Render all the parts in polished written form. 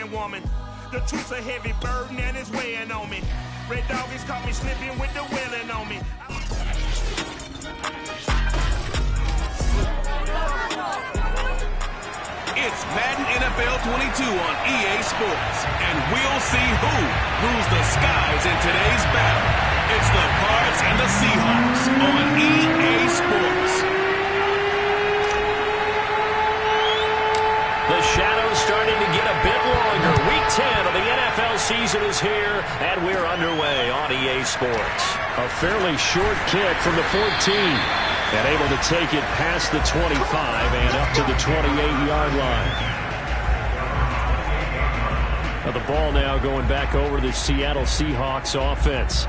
man woman. The truth's a heavy burden and it's weighing on me. Red Dog has caught me slipping with the wailing on me. It's Madden NFL 22 on EA Sports, and we'll see who rules the skies in today's battle. It's the Cards and the Seahawks on EA Sports. The shadow's starting to get a bit longer. Week 10 of the NFL season is here, and we're underway on EA Sports. A fairly short kick from the 14. And able to take it past the 25 and up to the 28-yard line. Now the ball now going back over to the Seattle Seahawks offense.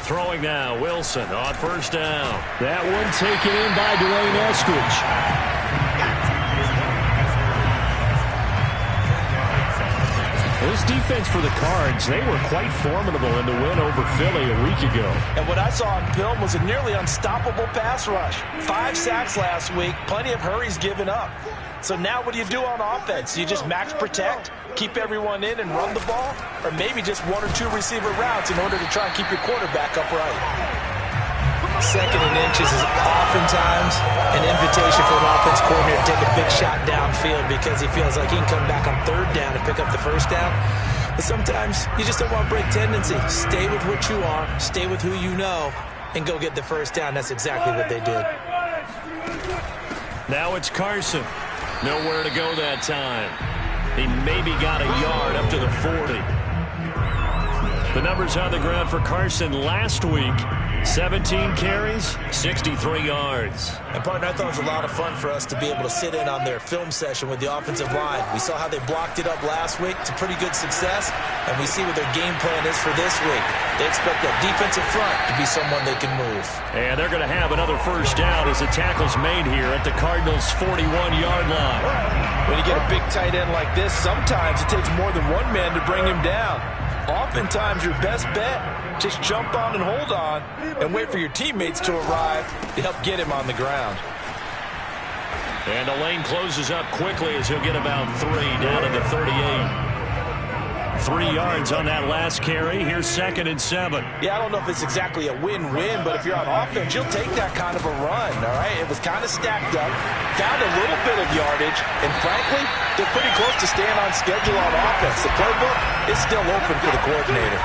Throwing now, Wilson on first down. That one taken in by Dwayne Eskridge. This defense for the Cards, they were quite formidable in the win over Philly a week ago. And what I saw on film was a nearly unstoppable pass rush. 5 sacks last week, plenty of hurries given up. So now what do you do on offense? You just max protect, keep everyone in and run the ball, or maybe just 1 or 2 receiver routes in order to try and keep your quarterback upright. Second and inches is oftentimes an invitation for an offense coordinator to take a big shot downfield because he feels like he can come back on third down and pick up the first down. But sometimes you just don't want to break tendency. Stay with what you are, stay with who you know, and go get the first down. That's exactly what they did. Now it's Carson. Nowhere to go that time. He maybe got a yard up to the 40. The numbers on the ground for Carson last week. 17 carries, 63 yards. And, partner, I thought it was a lot of fun for us to be able to sit in on their film session with the offensive line. We saw how they blocked it up last week to pretty good success, and we see what their game plan is for this week. They expect that defensive front to be someone they can move. And they're going to have another first down as the tackle's made here at the Cardinals' 41-yard line. When you get a big tight end like this, sometimes it takes more than one man to bring him down. Oftentimes, your best bet, just jump on and hold on and wait for your teammates to arrive to help get him on the ground. And the lane closes up quickly as he'll get about 3 down to the 38. 3 yards on that last carry. Here's 2nd and 7. Yeah, I don't know if it's exactly a win-win, but if you're on offense, you'll take that kind of a run, all right? It was kind of stacked up, found a little bit of yardage, and frankly, they're pretty close to staying on schedule on offense. The playbook is still open for the coordinator.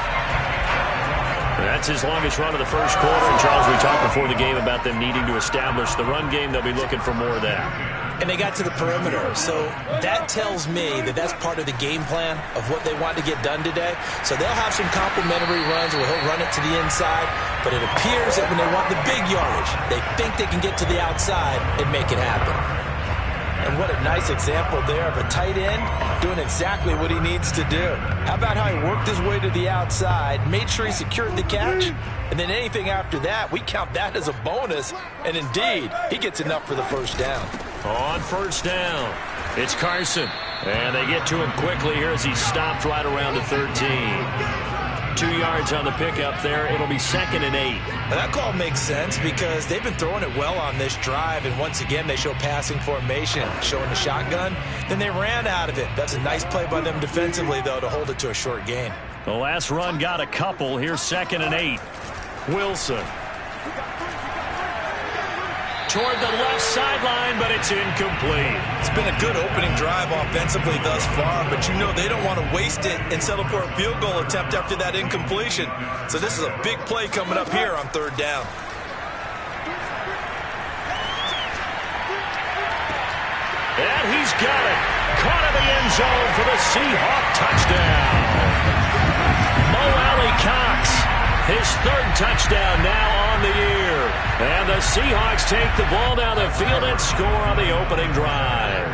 That's his longest run of the first quarter. And, Charles, we talked before the game about them needing to establish the run game. They'll be looking for more of that. And they got to the perimeter. So that tells me that that's part of the game plan of what they want to get done today. So they'll have some complimentary runs where he'll run it to the inside. But it appears that when they want the big yardage, they think they can get to the outside and make it happen. And what a nice example there of a tight end doing exactly what he needs to do. How about how he worked his way to the outside, made sure he secured the catch, and then anything after that, we count that as a bonus. And indeed, he gets enough for the first down. On first down, it's Carson. And they get to him quickly here as he stopped right around the 13. 2 yards on the pickup there. It'll be 2nd and 8. Well, that call makes sense because they've been throwing it well on this drive, and once again they show passing formation, showing the shotgun. Then they ran out of it. That's a nice play by them defensively, though, to hold it to a short gain. The last run got a couple. Here's 2nd and 8. Wilson. Toward the left sideline, but it's incomplete. It's been a good opening drive offensively thus far, but you know they don't want to waste it and settle for a field goal attempt after that incompletion. So this is a big play coming up here on 3rd down. And he's got it. Caught in the end zone for the Seahawk touchdown. Mo Alley-Cox, his 3rd touchdown now on the year. And the Seahawks take the ball down the field and score on the opening drive.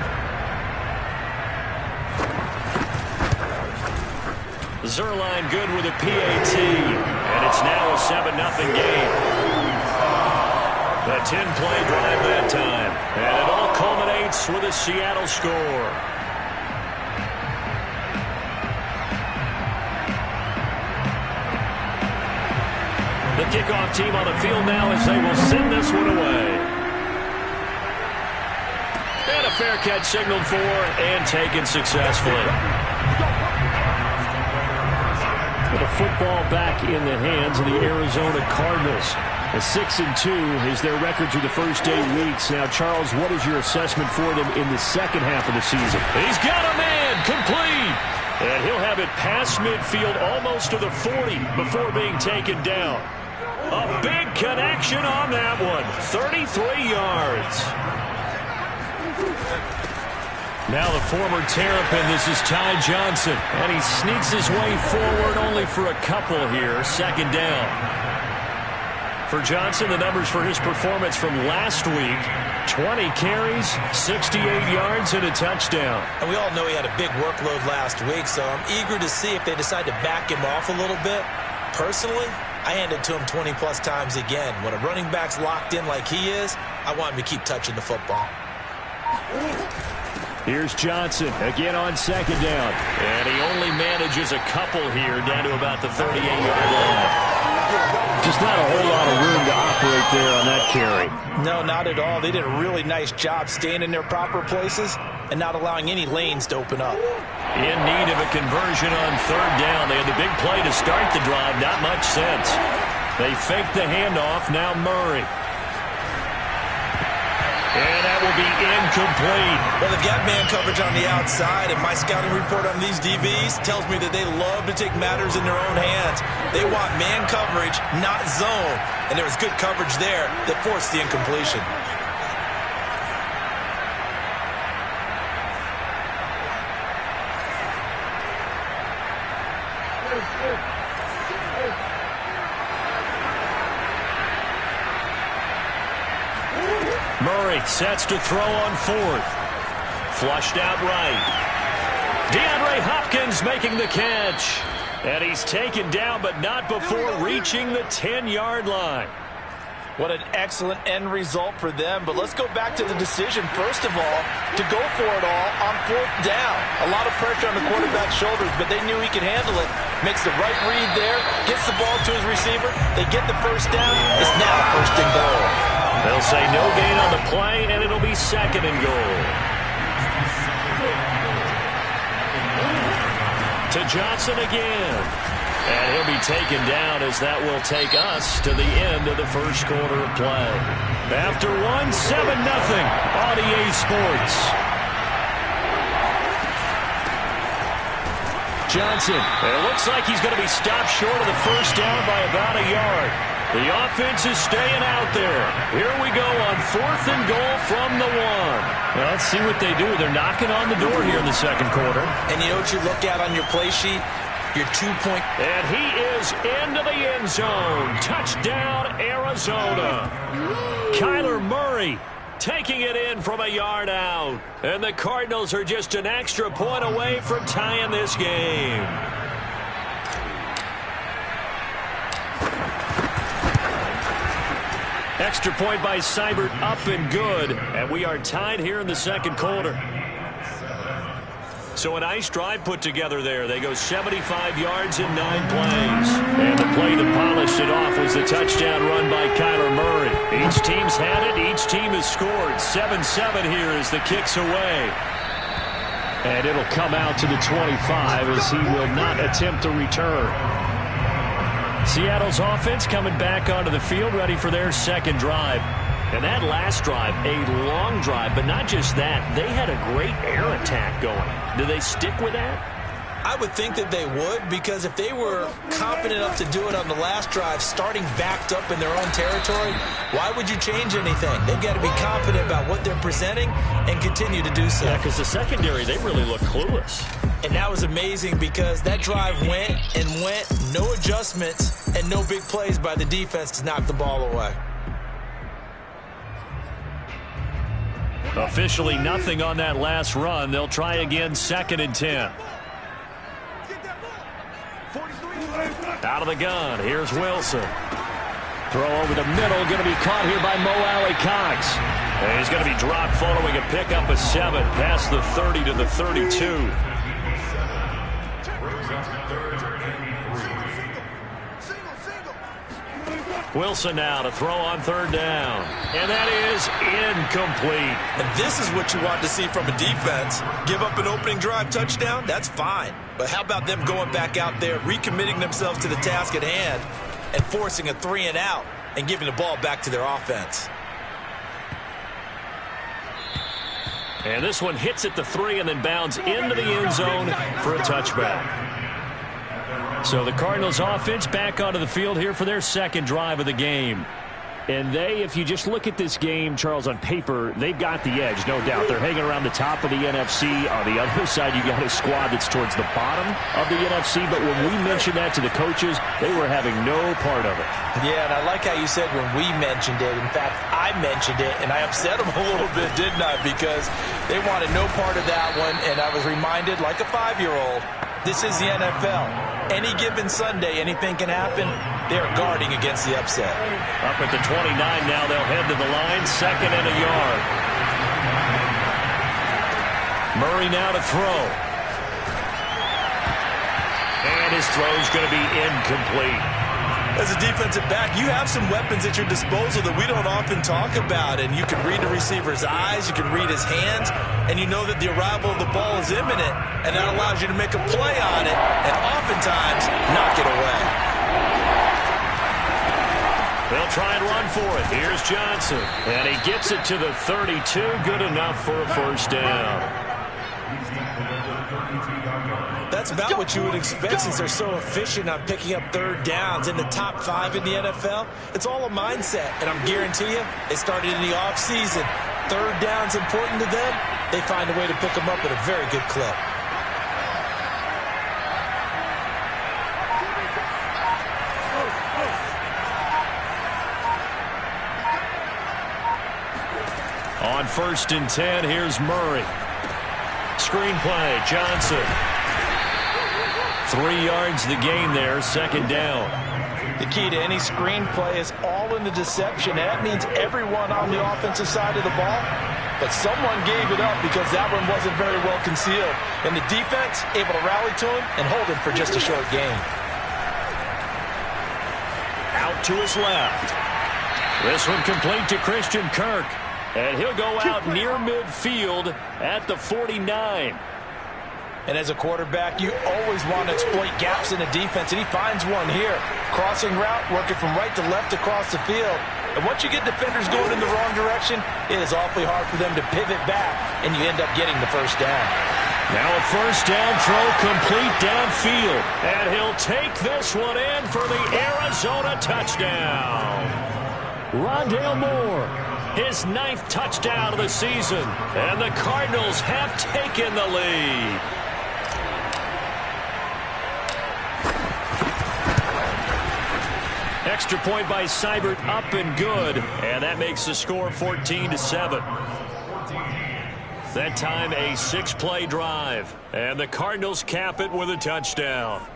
Zuerlein good with a PAT. And it's now a 7-0 game. A 10-play drive that time. And it all culminates with a Seattle score. The kickoff team on the field now as they will send this one away. And a fair catch signaled for and taken successfully. With a football back in the hands of the Arizona Cardinals. A 6-2 is their record through the first 8 weeks. Now, Charles, what is your assessment for them in the second half of the season? He's got a man, complete. And he'll have it past midfield almost to the 40 before being taken down. A big connection on that one. 33 yards. Now the former Terrapin, this is Ty Johnson. And he sneaks his way forward only for a couple here. 2nd down. For Johnson, the numbers for his performance from last week. 20 carries, 68 yards, and a touchdown. And we all know he had a big workload last week, so I'm eager to see if they decide to back him off a little bit. Personally, I hand it to him 20-plus times again. When a running back's locked in like he is, I want him to keep touching the football. Here's Johnson again on 2nd down. And he only manages a couple here down to about the 38-yard line. Just not a whole lot of room to operate there on that carry. No, not at all. They did a really nice job staying in their proper places and not allowing any lanes to open up. In need of a conversion on 3rd down. They had the big play to start the drive. Not much sense. They faked the handoff. Now Murray. And that will be incomplete. Well, they've got man coverage on the outside, and my scouting report on these DBs tells me that they love to take matters in their own hands. They want man coverage, not zone. And there was good coverage there that forced the incompletion. Murray sets to throw on 4th. Flushed out right. DeAndre Hopkins making the catch. And he's taken down, but not before reaching the 10-yard line. What an excellent end result for them. But let's go back to the decision, first of all, to go for it all on 4th down. A lot of pressure on the quarterback's shoulders, but they knew he could handle it. Makes the right read there, gets the ball to his receiver. They get the 1st down. It's now 1st and goal. They'll say no gain on the play, and it'll be 2nd and goal. To Johnson again. And he'll be taken down as that will take us to the end of the first quarter of play. After 1, 7-0 on EA Sports. Johnson. It looks like he's going to be stopped short of the 1st down by about a yard. The offense is staying out there. Here we go on 4th and goal from the 1. Well, let's see what they do. They're knocking on the door here in the 2nd quarter. And you know what you look at on your play sheet? Your 2-point. And he is into the end zone. Touchdown, Arizona. Kyler Murray taking it in from a yard out. And the Cardinals are just an extra point away from tying this game. Extra point by Seibert, up and good. And we are tied here in the 2nd quarter. So a nice drive put together there. They go 75 yards in 9 plays. And the play that polished it off was the touchdown run by Kyler Murray. Each team's had it. Each team has scored. 7-7 here as the kick's away. And it'll come out to the 25 as he will not attempt to return. Seattle's offense coming back onto the field, ready for their second drive. And that last drive, a long drive, but not just that. They had a great air attack going. Do they stick with that? I would think that they would, because if they were confident enough to do it on the last drive, starting backed up in their own territory, why would you change anything? They've got to be confident about what they're presenting and continue to do so. Yeah, because the secondary, they really look clueless. And that was amazing because that drive went and went, no adjustments, and no big plays by the defense to knock the ball away. Officially nothing on that last run. They'll try again, 2nd and 10. Out of the gun, here's Wilson. Throw over the middle, going to be caught here by Mo Alley-Cox. And he's going to be dropped following a pickup of 7 past the 30 to the 32. Wilson now to throw on 3rd down. And that is incomplete. And this is what you want to see from a defense. Give up an opening drive touchdown, that's fine. But how about them going back out there, recommitting themselves to the task at hand, and forcing a 3-and-out and giving the ball back to their offense. And this one hits at the 3 and then bounds into the end zone for a touchback. So the Cardinals offense back onto the field here for their second drive of the game. And they, if you just look at this game, Charles, on paper, they've got the edge, no doubt. They're hanging around the top of the NFC. On the other side, you got a squad that's towards the bottom of the NFC. But when we mentioned that to the coaches, they were having no part of it. Yeah, and I like how you said when we mentioned it. In fact, I mentioned it, and I upset them a little bit, didn't I? Because they wanted no part of that one, and I was reminded, like a 5-year-old, this is the NFL. Any given Sunday, anything can happen. They're guarding against the upset. Up at the 29 now, they'll head to the line, 2nd and a yard. Murray now to throw. And his throw's going to be incomplete. As a defensive back, you have some weapons at your disposal that we don't often talk about. And you can read the receiver's eyes, you can read his hands, and you know that the arrival of the ball is imminent. And that allows you to make a play on it and oftentimes knock it away. They'll try and run for it. Here's Johnson. And he gets it to the 32. Good enough for a 1st down. That's about what you would expect since they're so efficient on picking up 3rd downs in the top 5 in the NFL. It's all a mindset, and I'm guarantee you, it started in the offseason. 3rd down's important to them. They find a way to pick them up at a very good clip. On 1st and 10, here's Murray. Screenplay, Johnson. 3 yards the gain there, 2nd down. The key to any screenplay is all in the deception. And that means everyone on the offensive side of the ball. But someone gave it up because that one wasn't very well concealed. And the defense able to rally to him and hold him for just a short gain. Out to his left. This one complete to Christian Kirk. And he'll go out near midfield at the 49. And as a quarterback, you always want to exploit gaps in the defense, and he finds one here. Crossing route, working from right to left across the field. And once you get defenders going in the wrong direction, it is awfully hard for them to pivot back, and you end up getting the 1st down. Now a 1st down throw complete downfield. And he'll take this one in for the Arizona touchdown. Rondale Moore, his 9th touchdown of the season. And the Cardinals have taken the lead. Extra point by Seibert, up and good. And that makes the score 14-7. That time a 6-play drive. And the Cardinals cap it with a touchdown.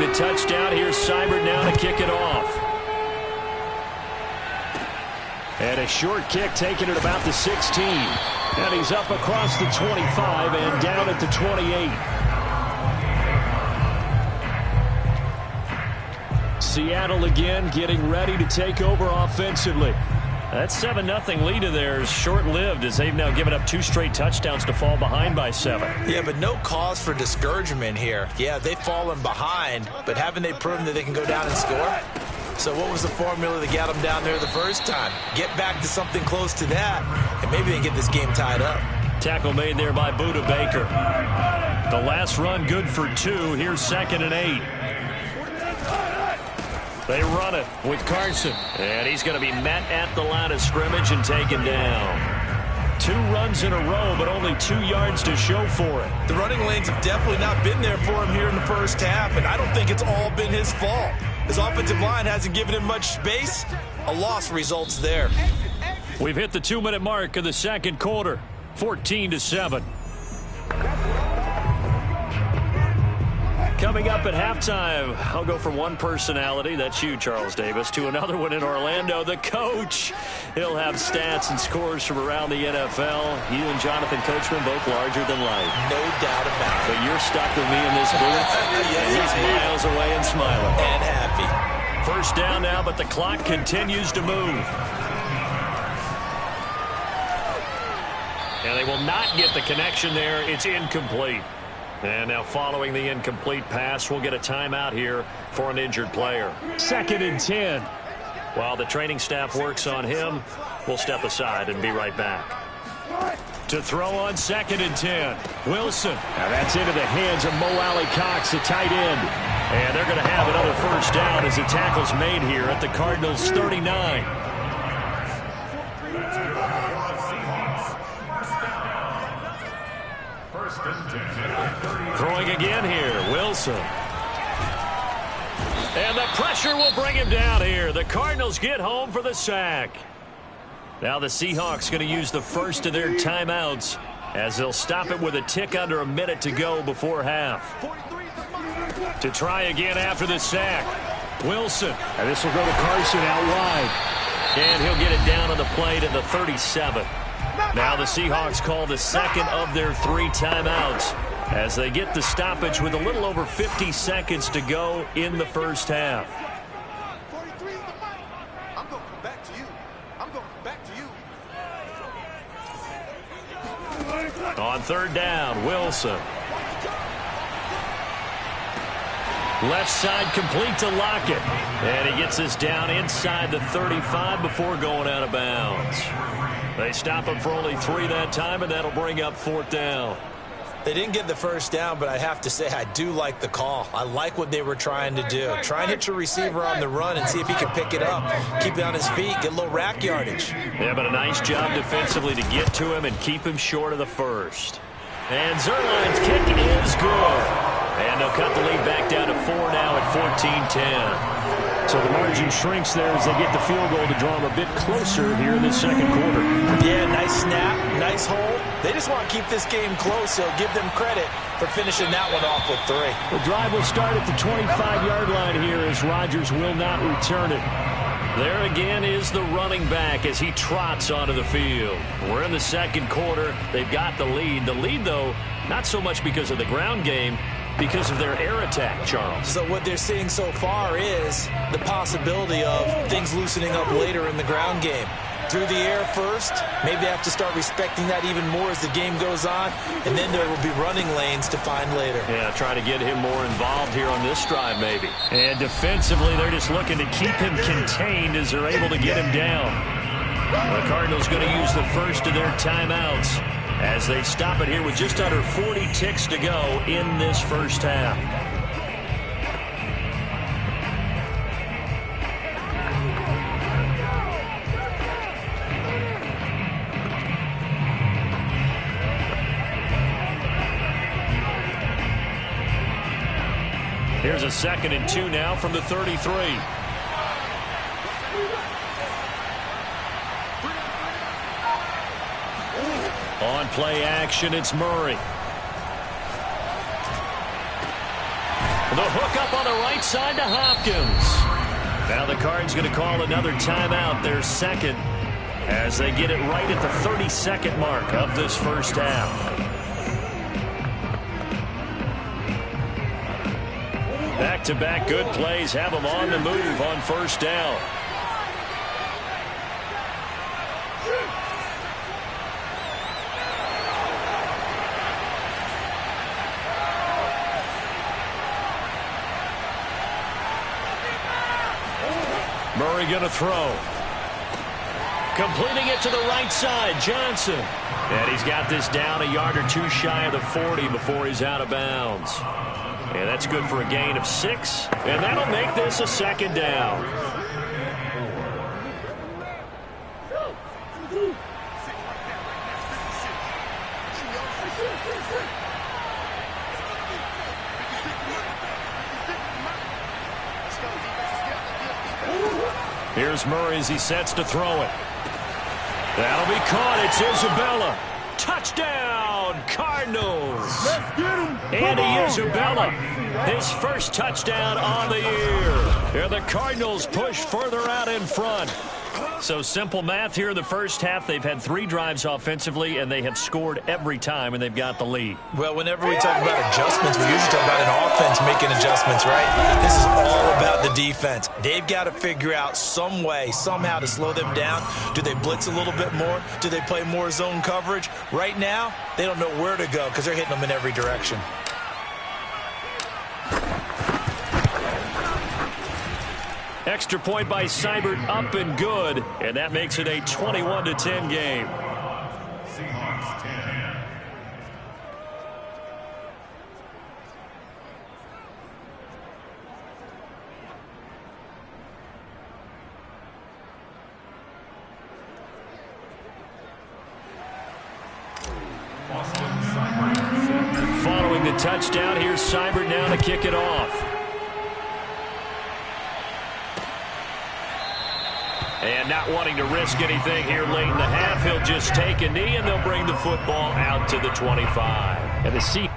the touchdown. Here's Seibert now to kick it off. And a short kick taken at about the 16. And he's up across the 25 and down at the 28. Seattle again getting ready to take over offensively. That 7-0 lead of theirs short-lived as they've now given up 2 straight touchdowns to fall behind by 7. Yeah, but no cause for discouragement here. Yeah, they've fallen behind, but haven't they proven that they can go down and score? So what was the formula that got them down there the first time? Get back to something close to that, and maybe they get this game tied up. Tackle made there by Budda Baker. The last run good for 2. Here's 2nd and 8. They run it with Carson. And he's going to be met at the line of scrimmage and taken down. 2 runs in a row, but only 2 yards to show for it. The running lanes have definitely not been there for him here in the first half, and I don't think it's all been his fault. His offensive line hasn't given him much space. A loss results there. We've hit the 2-minute mark of the second quarter. 14-7. Coming up at halftime, I'll go from one personality, that's you, Charles Davis, to another one in Orlando, the coach. He'll have stats and scores from around the NFL. You and Jonathan Coachman both larger than life. No doubt about it. But you're stuck with me in this booth, and he's miles away and smiling. And happy. First down now, but the clock continues to move. And they will not get the connection there. It's incomplete. And now following the incomplete pass, we'll get a timeout here for an injured player. 2nd and 10. While the training staff works on him, we'll step aside and be right back. To throw on 2nd and 10. Wilson. Now that's into the hands of Mo Alley-Cox, the tight end. And they're going to have another first down as the tackle's made here at the Cardinals' 39. Throwing again here, Wilson. And the pressure will bring him down here. The Cardinals get home for the sack. Now the Seahawks going to use the first of their timeouts as they'll stop it with a tick under a minute to go before half. To try again after the sack, Wilson. And this will go to Carson out wide. And he'll get it down on the play to the 37. Now the Seahawks call the second of their 3 timeouts as they get the stoppage with a little over 50 seconds to go in the first half. I'm going to come back to you. I'm going to come back to you. On 3rd down, Wilson. Left side complete to Lockett. And he gets this down inside the 35 before going out of bounds. They stop him for only 3 that time, and that'll bring up 4th down. They didn't get the first down, but I have to say I do like the call. I like what they were trying to do. Try and hit your receiver on the run and see if he can pick it up, keep it on his feet, get a little rack yardage. Yeah, but a nice job defensively to get to him and keep him short of the first. And Zuerlein's kick is good. And they'll cut the lead back down to 4 now at 14-10. So the margin shrinks there as they get the field goal to draw them a bit closer here in this second quarter. Yeah, nice snap, nice hold. They just want to keep this game close, so give them credit for finishing that one off with 3. The drive will start at the 25-yard line here as Rodgers will not return it. There again is the running back as he trots onto the field. We're in the second quarter. They've got the lead. The lead, though, not so much because of the ground game, because of their air attack, Charles. So what they're seeing so far is the possibility of things loosening up later in the ground game. Through the air first, maybe they have to start respecting that even more as the game goes on, and then there will be running lanes to find later. Yeah, try to get him more involved here on this drive maybe. And defensively, they're just looking to keep him contained as they're able to get him down. The Cardinals going to use the first of their timeouts as they stop it here with just under 40 ticks to go in this first half. Here's a 2nd and 2 now from the 33. On play action, it's Murray. The hook up on the right side to Hopkins. Now the Cards going to call another timeout, their second, as they get it right at the 30-second mark of this first half. Back-to-back good plays have them on the move on first down. Murray going to throw. Completing it to the right side, Johnson. And he's got this down a yard or two shy of the 40 before he's out of bounds. And that's good for a gain of 6. And that'll make this a second down. Here's Murray as he sets to throw it. That'll be caught. It's Isabella. Touchdown, Cardinals. Let's get him. Andy Isabella, his first touchdown on the year. And the Cardinals push further out in front. So simple math here in the first half. They've had 3 drives offensively, and they have scored every time, and they've got the lead. Well, whenever we talk about adjustments, we usually talk about an offense making adjustments, right? This is all about the defense. They've got to figure out some way, somehow to slow them down. Do they blitz a little bit more? Do they play more zone coverage? Right now, they don't know where to go because they're hitting them in every direction. Extra point by Seibert, up and good, and that makes it a 21-10 game. Seahawks 10. Following the touchdown, here's Seibert now to kick it off. And not wanting to risk anything here late in the half, he'll just take a knee, and they'll bring the football out to the 25. And the Seahawks.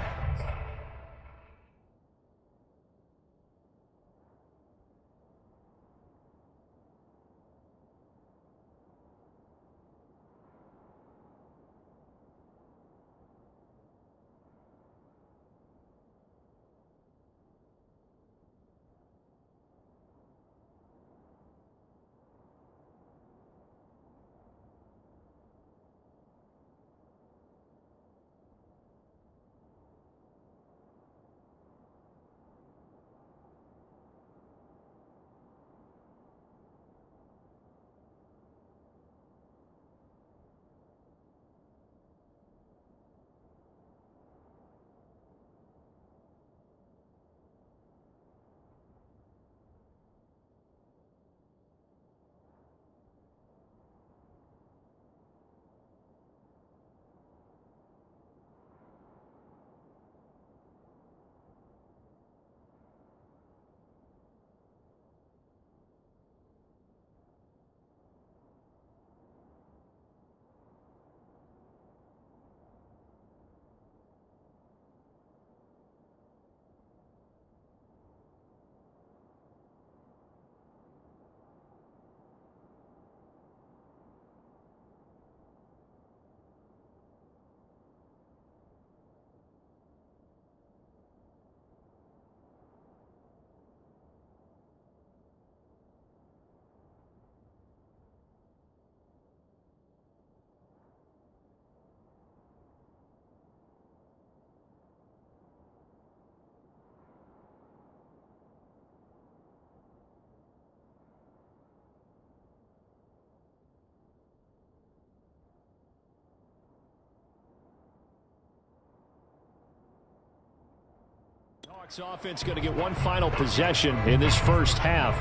Offense going to get one final possession in this first half,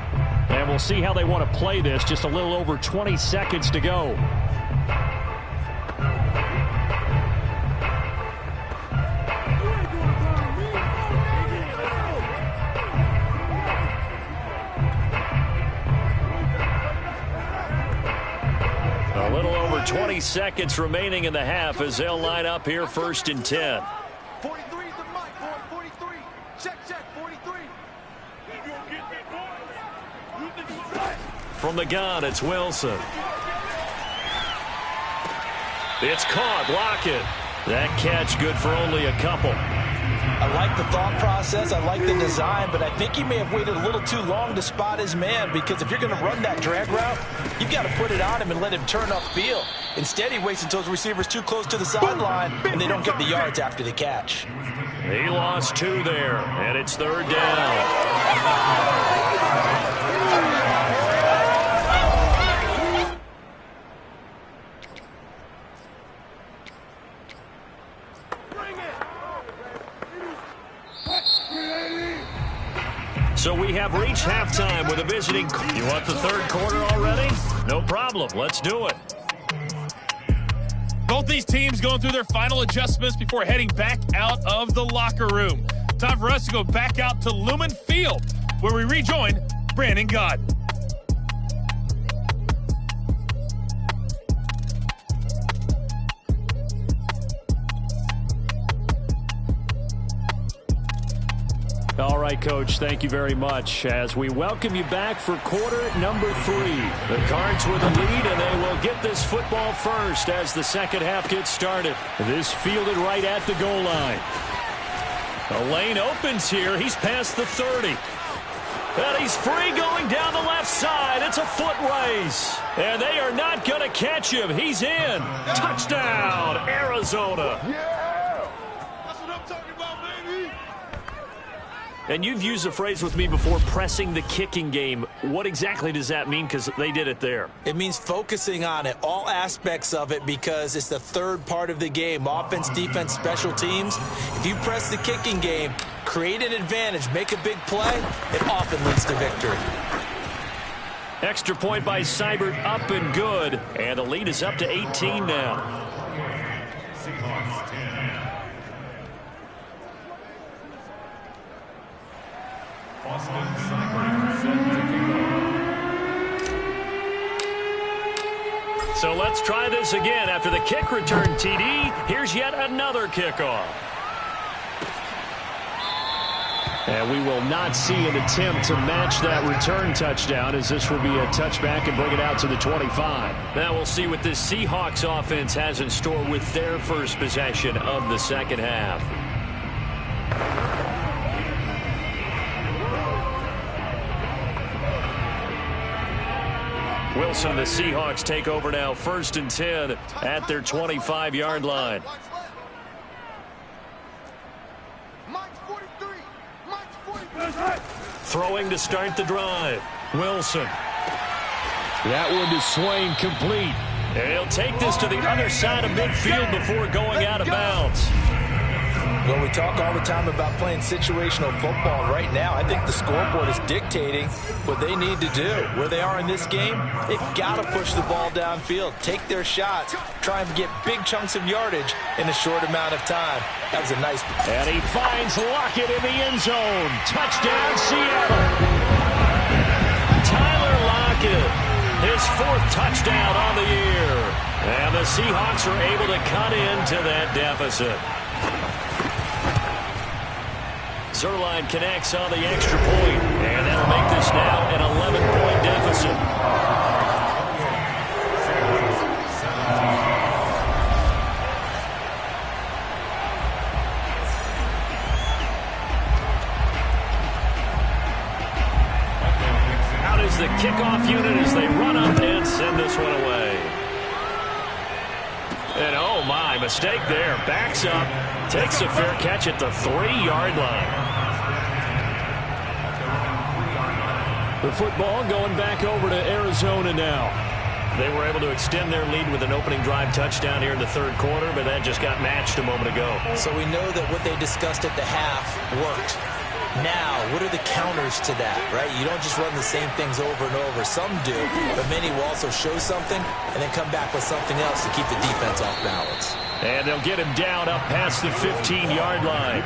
and we'll see how they want to play this. Just a little over 20 seconds to go. A little over 20 seconds remaining in the half as they'll line up here first and 10. 43 is the mic, boy. 43. Check, check, 43. From the gun, it's Wilson. It's caught. Lockett. That catch good for only a couple. I like the thought process. I like the design, but I think he may have waited a little too long to spot his man, because if you're going to run that drag route, you've got to put it on him and let him turn upfield. Instead, he waits until his receiver's too close to the sideline, and they don't get the yards after the catch. He lost 2 there, and it's 3rd down. So we have reached halftime with a visiting. You want the 3rd quarter already? No problem. Let's do it. Both these teams going through their final adjustments before heading back out of the locker room. Time for us to go back out to Lumen Field, where we rejoin Brandon Gaudin. All right, Coach, thank you very much as we welcome you back for quarter number 3. The Cards with the lead, and they will get this football first as the second half gets started. This fielded right at the goal line. The lane opens here. He's past the 30. And he's free going down the left side. It's a foot race. And they are not going to catch him. He's in. Touchdown, Arizona. And you've used the phrase with me before, pressing the kicking game. What exactly does that mean? Because they did it there. It means focusing on it, all aspects of it, because it's the third part of the game. Offense, defense, special teams. If you press the kicking game, create an advantage, make a big play, it often leads to victory. Extra point by Seibert, up and good. And the lead is up to 18 now. Seahawks 10. Austin Seibert set to kick off. So let's try this again. After the kick return, TD, here's yet another kickoff. And we will not see an attempt to match that return touchdown, as this will be a touchback and bring it out to the 25. Now we'll see what this Seahawks offense has in store with their first possession of the second half. Wilson, the Seahawks take over now, 1st and 10 at their 25-yard line. Throwing to start the drive. Wilson. That one to Swain, complete. And he'll take this to the other side of midfield before going out of bounds. Well, we talk all the time about playing situational football. Right now, I think the scoreboard is dictating what they need to do. Where they are in this game, they've got to push the ball downfield, take their shots, try and get big chunks of yardage in a short amount of time. That was a nice one. And he finds Lockett in the end zone. Touchdown, Seattle. Tyler Lockett, his 4th touchdown on the year. And the Seahawks are able to cut into that deficit. Zuerlein connects on the extra point, and that'll make this now an 11-point deficit. Out is the kickoff unit as they run up and send this one away. And oh my, mistake there. Backs up, takes a fair catch at the 3-yard line. The football going back over to Arizona now. They were able to extend their lead with an opening drive touchdown here in the 3rd quarter, but that just got matched a moment ago. So we know that what they discussed at the half worked. Now, what are the counters to that, right? You don't just run the same things over and over. Some do, but many will also show something and then come back with something else to keep the defense off balance. And they'll get him down up past the 15-yard line.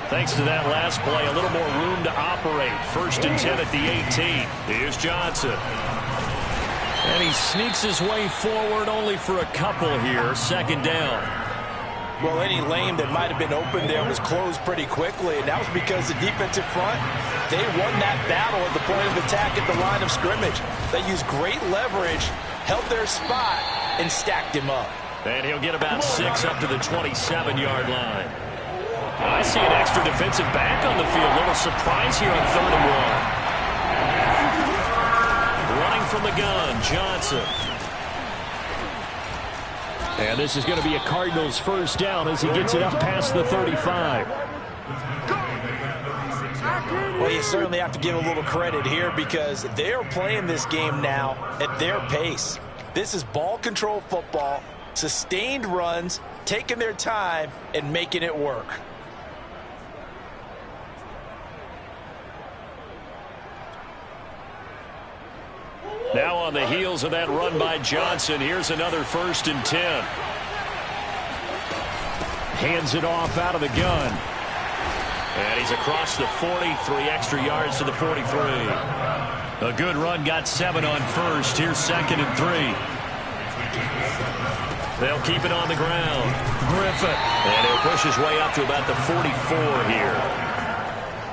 Thanks to that last play, a little more room to operate. 1st and 10 at the 18. Here's Johnson. And he sneaks his way forward only for a couple here. 2nd down. Well, any lane that might have been open there was closed pretty quickly, and that was because the defensive front, they won that battle at the point of attack at the line of scrimmage. They used great leverage, held their spot, and stacked him up. And he'll get about 6 up to the 27-yard line. I see an extra defensive back on the field. A little surprise here on 3rd and 1. Running from the gun, Johnson. And this is going to be a Cardinals first down as he gets it up past the 35. Well, you certainly have to give a little credit here because they're playing this game now at their pace. This is ball control football, sustained runs, taking their time, and making it work. Now on the heels of that run by Johnson, here's another 1st and 10. Hands it off out of the gun. And he's across the 40, 3 extra yards to the 43. A good run, got 7 on 1st. Here's 2nd and 3. They'll keep it on the ground. Griffin. And he'll push his way up to about the 44 here.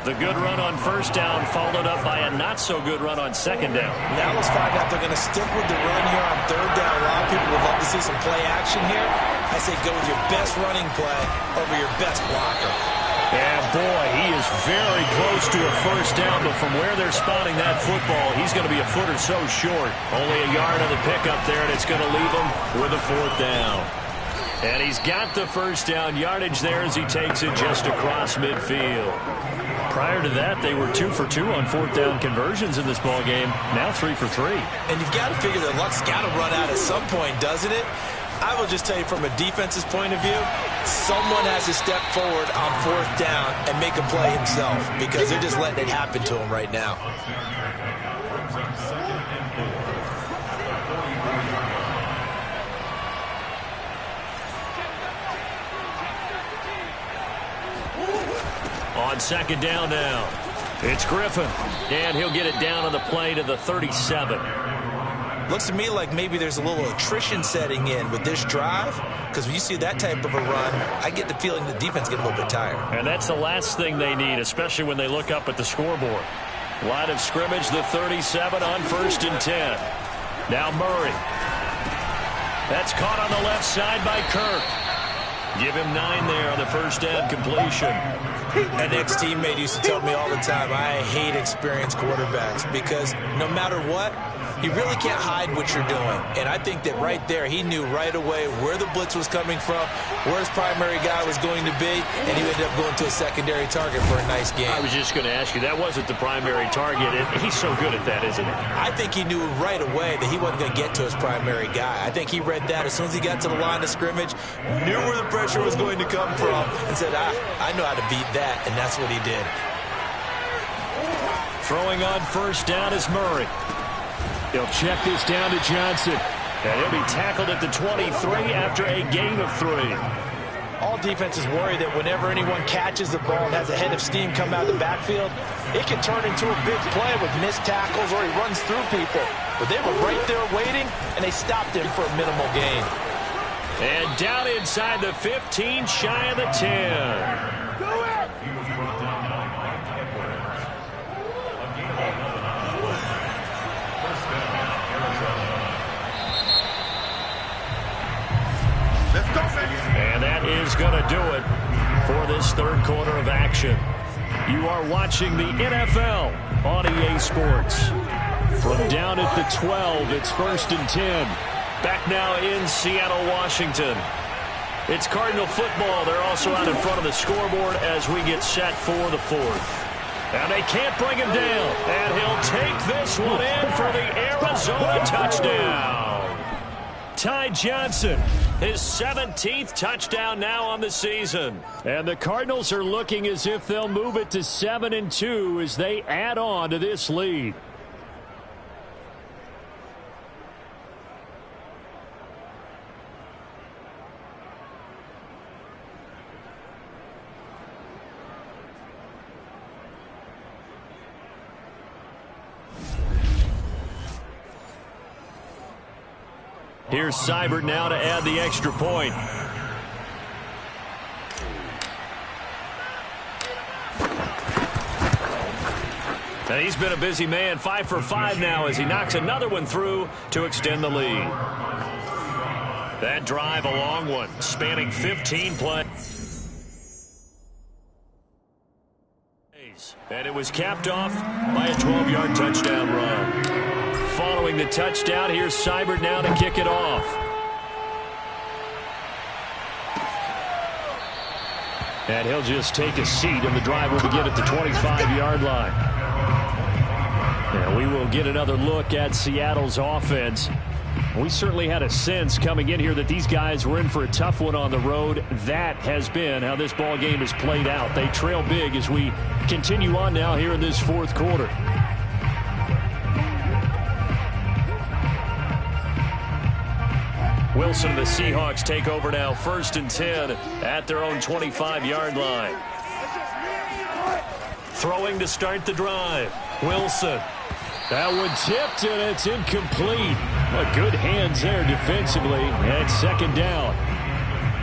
The good run on 1st down followed up by a not-so-good run on 2nd down. Now let's find out if they're going to stick with the run here on 3rd down. A lot of people would love to see some play action here. I say go with your best running play over your best blocker. And boy, he is very close to a 1st down, but from where they're spotting that football, he's going to be a foot or so short. Only a yard on the pickup there, and it's going to leave him with a 4th down. And he's got the 1st down yardage there as he takes it just across midfield. Prior to that, they were 2 for 2 on 4th down conversions in this ball game. Now 3 for 3. And you've got to figure that luck's got to run out at some point, doesn't it? I will just tell you from a defense's point of view, someone has to step forward on 4th down and make a play himself because they're just letting it happen to him right now. On 2nd down now, it's Griffin, and he'll get it down on the play to the 37. Looks to me like maybe there's a little attrition setting in with this drive because when you see that type of a run, I get the feeling the defense gets a little bit tired. And that's the last thing they need, especially when they look up at the scoreboard. Line of scrimmage, the 37 on 1st and 10. Now Murray. That's caught on the left side by Kirk. Give him 9 there on the 1st down completion. An ex-teammate used to tell me all the time, I hate experienced quarterbacks because no matter what, you really can't hide what you're doing. And I think that right there, he knew right away where the blitz was coming from, where his primary guy was going to be, and he ended up going to a secondary target for a nice game. I was just going to ask you, that wasn't the primary target. He's so good at that, isn't he? I think he knew right away that he wasn't going to get to his primary guy. I think he read that as soon as he got to the line of scrimmage, knew where the pressure was going to come from, and said, I know how to beat that, and that's what he did. Throwing on 1st down is Murray. He'll check this down to Johnson. And he'll be tackled at the 23 after a gain of 3. All defenses worry that whenever anyone catches the ball and has a head of steam come out of the backfield, it can turn into a big play with missed tackles or he runs through people. But they were right there waiting, and they stopped him for a minimal gain. And down inside the 15, shy of the 10. He was brought down by Mike Edwards. First down, Arizona. Let's go, baby. And that is going to do it for this 3rd quarter of action. You are watching the NFL on EA Sports. From down at the 12, it's 1st and 10. Back now in Seattle, Washington. It's Cardinal football. They're also out in front of the scoreboard as we get set for the 4th. And they can't bring him down. And he'll take this one in for the Arizona touchdown. Ty Johnson, his 17th touchdown now on the season. And the Cardinals are looking as if they'll move it to 7-2 as they add on to this lead. Here's Seibert now to add the extra point. And he's been a busy man, 5 for 5 now as he knocks another one through to extend the lead. That drive, a long one, spanning 15 plays. And it was capped off by a 12-yard touchdown run. Following the touchdown, here's Seibert now to kick it off. And he'll just take a seat, and the drive will begin at the 25-yard line. And we will get another look at Seattle's offense. We certainly had a sense coming in here that these guys were in for a tough one on the road. That has been how this ball game has played out. They trail big as we continue on now here in this fourth quarter. Wilson and the Seahawks take over now, 1st and 10 at their own 25-yard line. Throwing to start the drive. Wilson. That one tipped, and it's incomplete. But good hands there defensively, and 2nd down.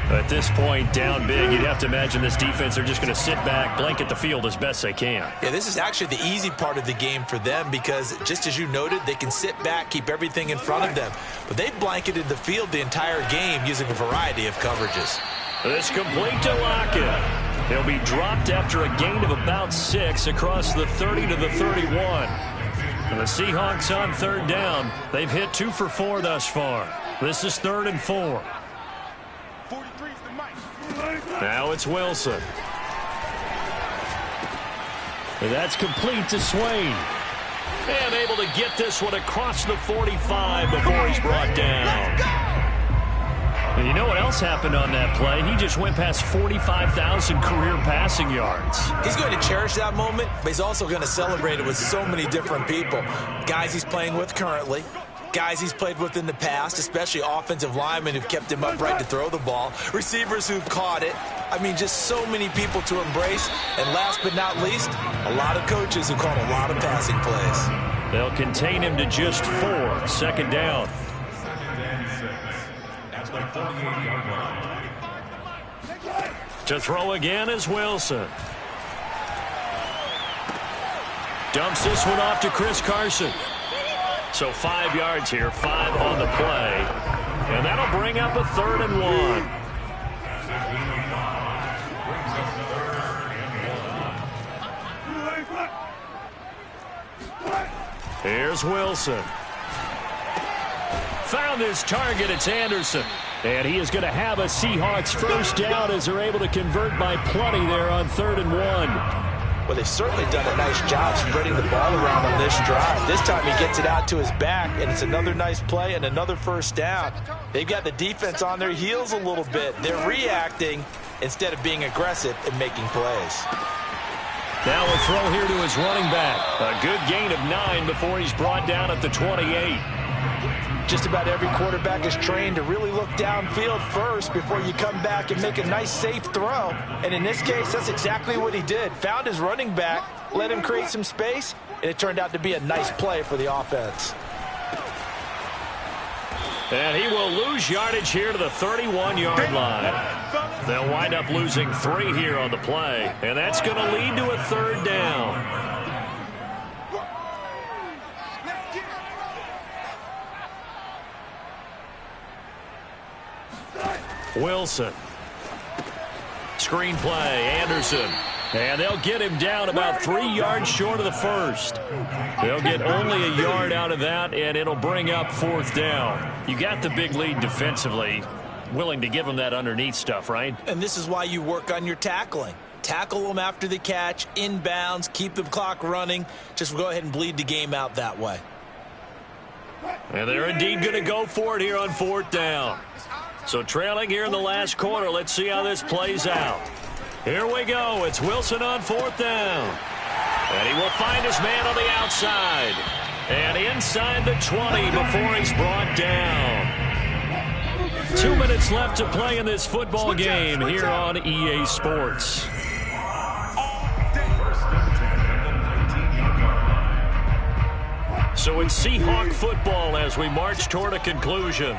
At this point, down big, you'd have to imagine this defense are just going to sit back, blanket the field as best they can. Yeah, this is actually the easy part of the game for them because, just as you noted, they can sit back, keep everything in front of them. But they've blanketed the field the entire game using a variety of coverages. This complete to Lockett. He'll be dropped after a gain of about 6 across the 30 to the 31. And the Seahawks on 3rd down. They've hit 2 for 4 thus far. This is 3rd and 4. Now it's Wilson. And that's complete to Swain. And able to get this one across the 45 before he's brought down. And you know what else happened on that play? He just went past 45,000 career passing yards. He's going to cherish that moment, but he's also going to celebrate it with so many different people. Guys he's playing with currently, guys he's played with in the past, especially offensive linemen who've kept him upright to throw the ball, receivers who've caught it. I mean, just so many people to embrace. And last but not least, a lot of coaches who called a lot of passing plays. They'll contain him to just 4. 2nd down. To throw again is Wilson. Dumps this one off to Chris Carson. So 5 yards here, 5 on the play. And that'll bring up a 3rd and 1. Here's Wilson. Found his target. It's Anderson. And he is going to have a Seahawks 1st down as they're able to convert by plenty there on 3rd and 1. Well, they've certainly done a nice job spreading the ball around on this drive. This time he gets it out to his back, and it's another nice play and another 1st down. They've got the defense on their heels a little bit. They're reacting instead of being aggressive and making plays. Now a throw here to his running back. A good gain of 9 before he's brought down at the 28. Just about every quarterback is trained to really look downfield first before you come back and make a nice, safe throw. And in this case, that's exactly what he did. Found his running back, let him create some space, and it turned out to be a nice play for the offense. And he will lose yardage here to the 31-yard line. They'll wind up losing 3 here on the play, and that's going to lead to a 3rd down. Wilson. Screen play, Anderson. And they'll get him down about 3 yards short of the 1st. They'll get only a yard out of that, and it'll bring up 4th down. You got the big lead defensively. Willing to give him that underneath stuff, right? And this is why you work on your tackling. Tackle them after the catch, inbounds, keep the clock running. Just go ahead and bleed the game out that way. And they're indeed going to go for it here on 4th down. So trailing here in the last quarter, let's see how this plays out. Here we go. It's Wilson on 4th down. And he will find his man on the outside. And inside the 20 before he's brought down. 2 minutes left to play in this football game here on EA Sports. So it's Seahawk football as we march toward a conclusion.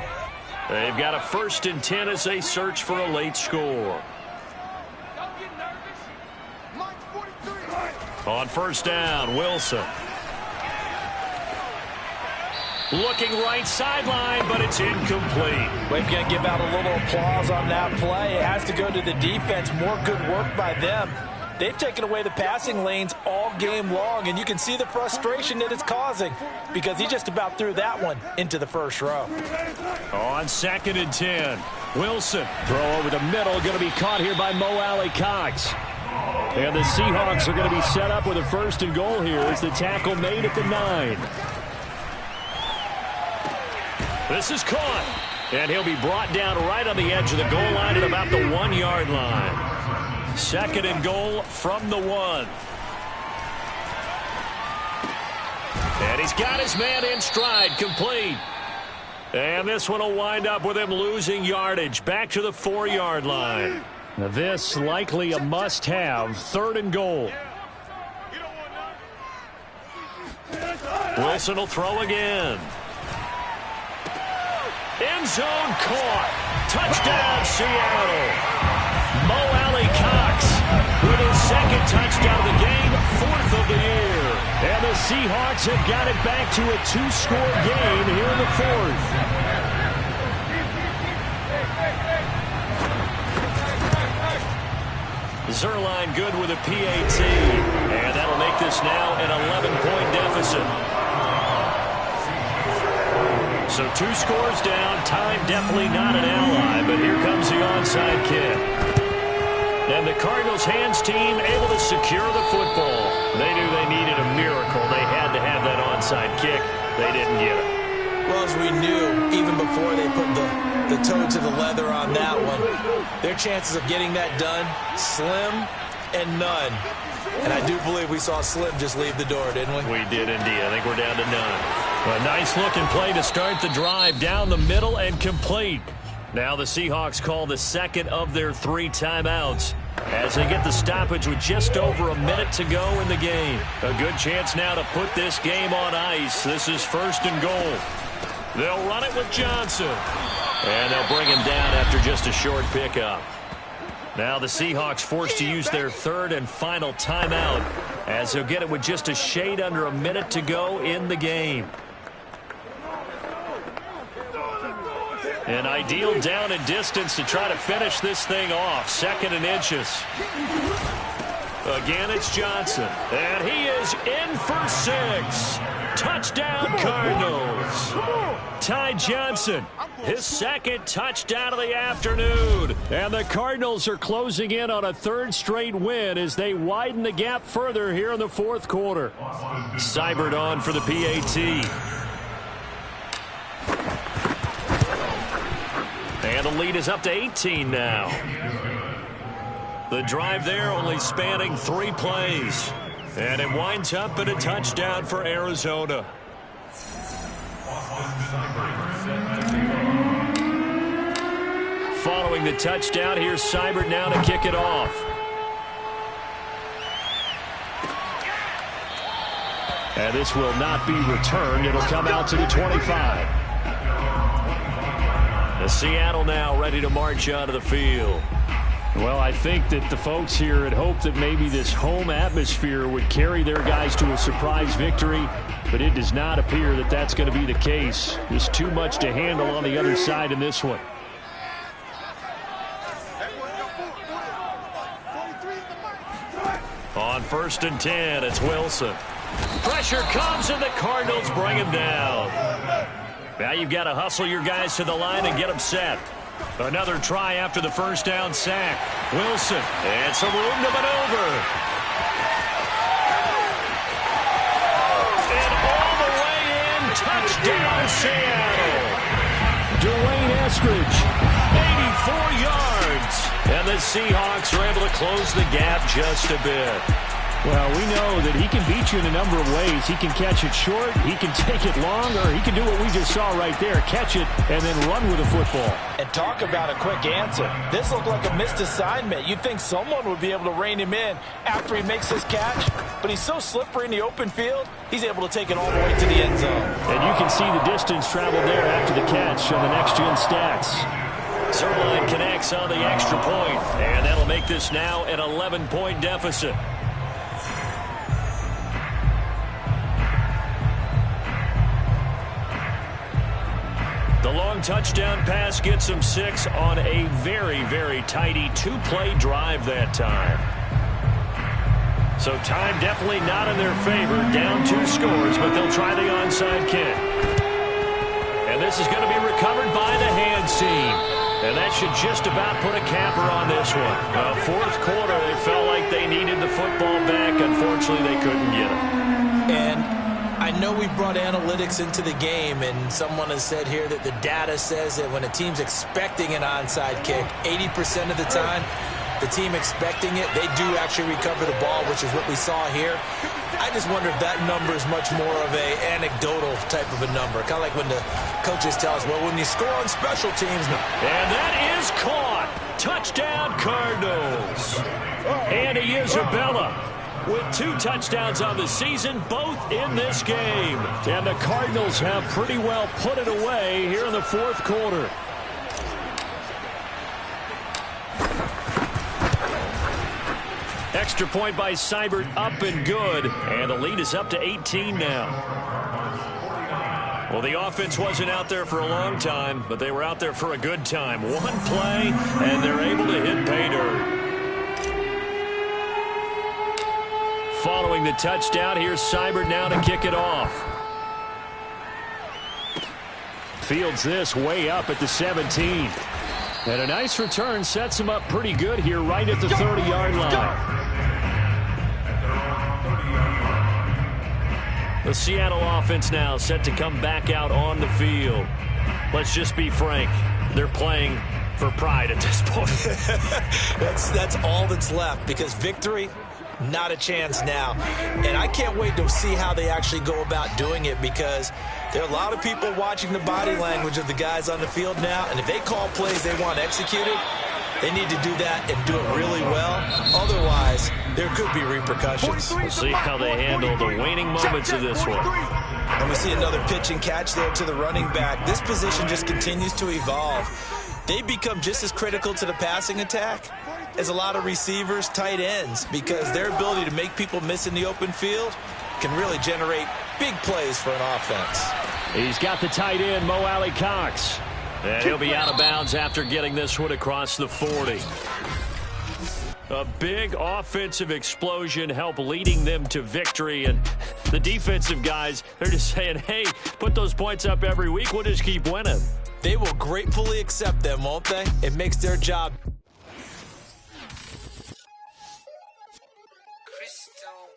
They've got a 1st and 10 as they search for a late score. On first down, Wilson. Looking right sideline, but it's incomplete. We're going to give out a little applause on that play. It has to go to the defense. More good work by them. They've taken away the passing lanes all game long, and you can see the frustration that it's causing because he just about threw that one into the first row. On 2nd and 10, Wilson. Throw over the middle, going to be caught here by Mo Alley-Cox. And the Seahawks are going to be set up with a 1st and goal here as the tackle made at the 9. This is caught, and he'll be brought down right on the edge of the goal line at about the 1-yard line. 2nd and goal from the 1. And he's got his man in stride, complete. And this one will wind up with him losing yardage back to the 4-yard line. Now this likely a must-have, 3rd and goal. Wilson will throw again. End zone caught. Touchdown, Seattle. Mo Alley-Cox with his 2nd touchdown of the game, 4th of the year. And the Seahawks have got it back to a 2-score game here in the 4th. Zuerlein good with a PAT. And that'll make this now an 11-point deficit. So 2 scores down. Time definitely not an ally, but here comes the onside kick. And the Cardinals' hands team able to secure the football. They knew they needed a miracle. They had to have that onside kick. They didn't get it. Well, as we knew, even before they put the toe to the leather on that one, their chances of getting that done, slim and none. And I do believe we saw Slim just leave the door, didn't we? We did indeed. I think we're down to none. A nice-looking play to start the drive down the middle and complete. Now the Seahawks call the 2nd of their 3 timeouts as they get the stoppage with just over a minute to go in the game. A good chance now to put this game on ice. This is 1st and goal. They'll run it with Johnson. And they'll bring him down after just a short pickup. Now the Seahawks forced to use their 3rd and final timeout as they'll get it with just a shade under a minute to go in the game. An ideal down and distance to try to finish this thing off. 2nd and inches. Again, it's Johnson. And he is in for 6. Touchdown, Cardinals. Ty Johnson, his 2nd touchdown of the afternoon. And the Cardinals are closing in on a 3rd straight win as they widen the gap further here in the 4th quarter. Seibert on for the PAT. And the lead is up to 18 now. The drive there only spanning 3 plays. And it winds up in a touchdown for Arizona. Following the touchdown, here's Seibert now to kick it off. And this will not be returned. It'll come out to the 25. The Seattle now ready to march onto the field. Well, I think that the folks here had hoped that maybe this home atmosphere would carry their guys to a surprise victory, but it does not appear that that's going to be the case. There's too much to handle on the other side in this one. On 1st and 10, it's Wilson. Pressure comes, and the Cardinals bring him down. Now you've got to hustle your guys to the line and get them set. Another try after the 1st down sack. Wilson, and some room to maneuver. And all the way in, touchdown Seattle. Dwayne Eskridge, 84 yards. And the Seahawks are able to close the gap just a bit. Well, we know that he can beat you in a number of ways. He can catch it short, he can take it long, or he can do what we just saw right there, catch it and then run with the football. And talk about a quick answer. This looked like a missed assignment. You'd think someone would be able to rein him in after he makes his catch, but he's so slippery in the open field, he's able to take it all the way to the end zone. And you can see the distance traveled there after the catch on the next-gen stats. Zuerlein connects on the extra point, and that'll make this now an 11-point deficit. The long touchdown pass gets him 6 on a very, very tidy 2-play drive that time. So time definitely not in their favor. Down 2 scores, but they'll try the onside kick. And this is going to be recovered by the hands team. And that should just about put a capper on this one. Fourth quarter, they felt like they needed the football back. Unfortunately, they couldn't get it. And I know we brought analytics into the game, and someone has said here that the data says that when a team's expecting an onside kick, 80% of the time, the team expecting it, they do actually recover the ball, which is what we saw here. I just wonder if that number is much more of an anecdotal type of a number. Kind of like when the coaches tell us, well, when you score on special teams. And that is caught. Touchdown, Cardinals. Andy Isabella with 2 touchdowns on the season, both in this game. And the Cardinals have pretty well put it away here in the fourth quarter. Extra point by Seibert, up and good. And the lead is up to 18 now. Well, the offense wasn't out there for a long time, but they were out there for a good time. One play, and they're able to hit pay dirt. Following the touchdown, here's Seibert now to kick it off. Fields this way up at the 17. And a nice return sets him up pretty good here right at the 30-yard line. The Seattle offense now set to come back out on the field. Let's just be frank. They're playing for pride at this point. That's all that's left, because victory, not a chance now. And I can't wait to see how they actually go about doing it, because there are a lot of people watching the body language of the guys on the field now, and if they call plays they want executed, they need to do that and do it really well. Otherwise, there could be repercussions. We'll see how they handle the waning moments of this one. And we see another pitch and catch there to the running back. This position just continues to evolve. They become just as critical to the passing attack as a lot of receivers, tight ends, because their ability to make people miss in the open field can really generate big plays for an offense. He's got the tight end, Mo Alley-Cox. And he'll be out of bounds after getting this one across the 40. A big offensive explosion helped leading them to victory. And the defensive guys, they're just saying, hey, put those points up every week. We'll just keep winning. They will gratefully accept them, won't they? It makes their job. Crystal.